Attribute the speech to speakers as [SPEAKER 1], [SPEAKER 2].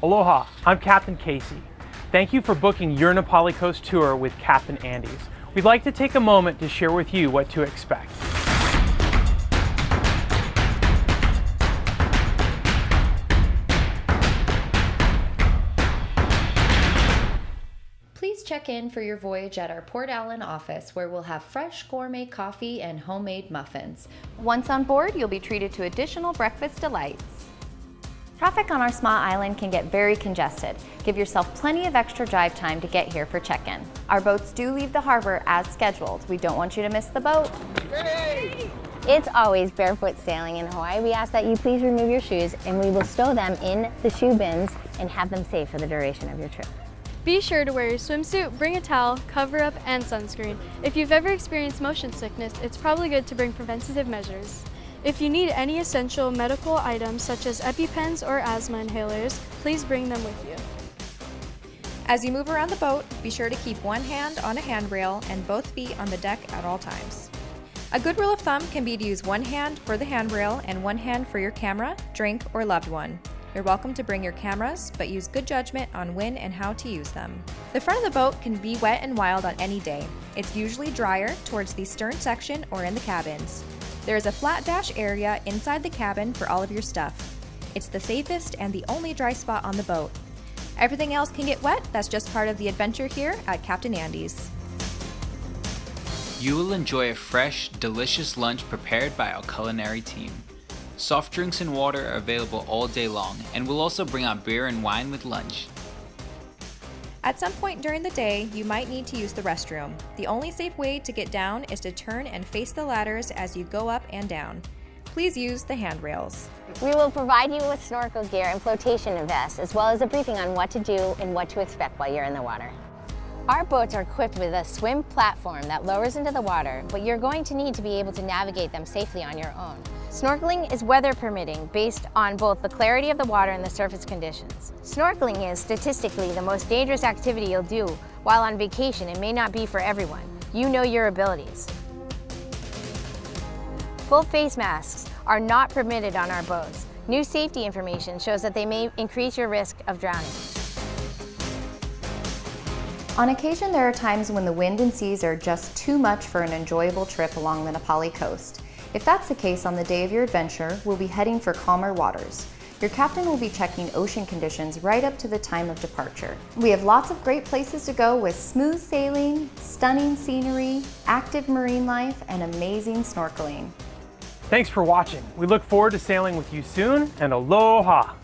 [SPEAKER 1] Aloha, I'm Captain Casey. Thank you for booking your Na Pali Coast tour with Captain Andes. We'd like to take a moment to share with you what to expect.
[SPEAKER 2] Please check in for your voyage at our Port Allen office, where we'll have fresh gourmet coffee and homemade muffins. Once on board, you'll be treated to additional breakfast delights. Traffic on our small island can get very congested. Give yourself plenty of extra drive time to get here for check-in. Our boats do leave the harbor as scheduled. We don't want you to miss the boat.
[SPEAKER 3] Ready! It's always barefoot sailing in Hawaii. We ask that you please remove your shoes, and we will stow them in the shoe bins and have them safe for the duration of your trip.
[SPEAKER 4] Be sure to wear your swimsuit, bring a towel, cover up, and sunscreen. If you've ever experienced motion sickness, it's probably good to bring preventative measures. If you need any essential medical items such as EpiPens or asthma inhalers, please bring them with you.
[SPEAKER 5] As you move around the boat, be sure to keep one hand on a handrail and both feet on the deck at all times. A good rule of thumb can be to use one hand for the handrail and one hand for your camera, drink, or loved one. You're welcome to bring your cameras, but use good judgment on when and how to use them. The front of the boat can be wet and wild on any day. It's usually drier towards the stern section or in the cabins. There is a flat dash area inside the cabin for all of your stuff. It's the safest and the only dry spot on the boat. Everything else can get wet. That's just part of the adventure here at Captain Andes.
[SPEAKER 6] You will enjoy a fresh, delicious lunch prepared by our culinary team. Soft drinks and water are available all day long, and we'll also bring out beer and wine with lunch.
[SPEAKER 5] At some point during the day, you might need to use the restroom. The only safe way to get down is to turn and face the ladders as you go up and down. Please use the handrails.
[SPEAKER 3] We will provide you with snorkel gear and flotation vests, as well as a briefing on what to do and what to expect while you're in the water. Our boats are equipped with a swim platform that lowers into the water, but you're going to need to be able to navigate them safely on your own. Snorkeling is weather permitting based on both the clarity of the water and the surface conditions. Snorkeling is statistically the most dangerous activity you'll do while on vacation. It may not be for everyone. You know your abilities. Full face masks are not permitted on our boats. New safety information shows that they may increase your risk of drowning.
[SPEAKER 2] On occasion, there are times when the wind and seas are just too much for an enjoyable trip along the Na Pali coast. If that's the case on the day of your adventure, we'll be heading for calmer waters. Your captain will be checking ocean conditions right up to the time of departure. We have lots of great places to go with smooth sailing, stunning scenery, active marine life, and amazing snorkeling.
[SPEAKER 1] Thanks for watching. We look forward to sailing with you soon, and aloha!